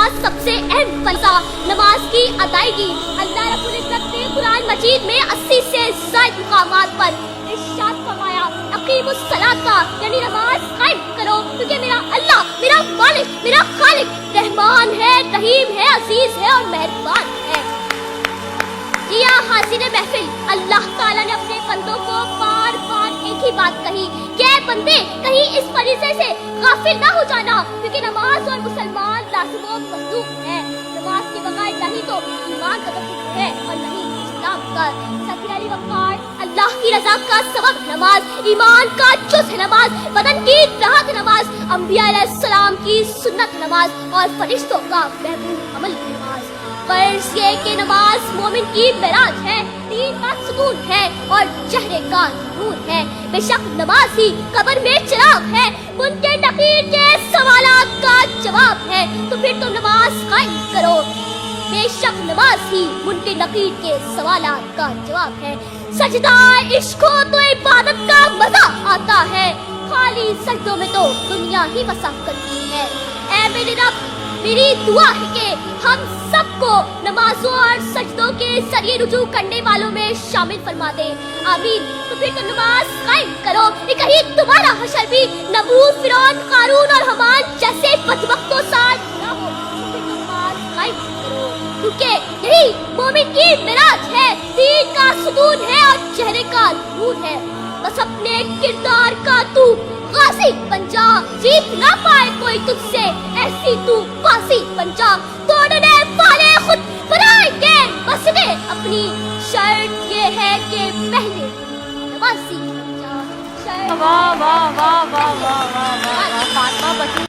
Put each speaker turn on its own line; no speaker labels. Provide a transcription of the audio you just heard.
नमाज सबसे अहम फर्ज़ नमाज की अदायगी। अल्लाह रब्बुल इज्जत ने कुरान मजीद में 80 से ज़ायद मुकामात पर इरशाद फरमाया, अकीमुस सलाता, यानी नमाज कायम करो, क्योंकि मेरा अल्लाह, मेरा मालिक, मेरा खालिक रहमान है, रहीम है, अजीज है और मेहरबान है। या हाज़िर महफिल, अल्लाह ताला ने अपने बंदों को बार बार एक ही बात कही कि बंदे कहीं इस फरीज़े से गाफिल ना हो जाना, क्योंकि नमाज और मुसलमान लाज़िम व मज़लूम है। नमाज के बगैर नहीं तो ईमान का तस्दीक है और नहीं इस्लाम का। सफीर अली वक़ार, अल्लाह की रज़ा का सबब नमाज, ईमान का जुज़ है नमाज, बदन की राहत नमाज, अंबिया अलैहिस्सलाम की सुन्नत नमाज और फरिश्तों का महबूब अमल नमाज। फर्ज ये कि नमाज मोमिन की मेराज है, दीन का सुकून है और चेहरे का नूर है। बेशक नमाज ही कब्र में चिराग है, उनके नकीर के सवालात का जवाब है, तो फिर तुम नमाज कायम करो। बेशक नमाज ही उनके नकीर के सवालात का जवाब है। सजदा इश्क हो तो इबादत का मजा आता है, खाली सजदों में तो दुनिया ही बसा करती है। ऐ मेरे रब, मेरी दुआ है कि हम सबको नमाजों और सजदों के जरिए रुजू करने वालों में शामिल फरमा दे, आमीन। तो फिर तुम नमाज कायम करो, कहीं तुम्हारा हशर भी नमरूद, फिरौन, कारून और हमान जैसे बदबख्तों साथ ना हो। तो फिर तुम नमाज कायम करो, क्योंकि यही मोमिन की मिराज है, दीन का सुकून है और चेहरे का नूर है। बस अपने किरदार का तू गाजी बन जा, जीत ना पाए कोई तुझसे, ऐसी तू फांसी बन जा। तोड़ने वाले खुद बनाएंगे मसले अपनी, शर्त ये है कि पहले नमाजी बन जा।
वाह वाह वाह वाह वाह वाह वाह।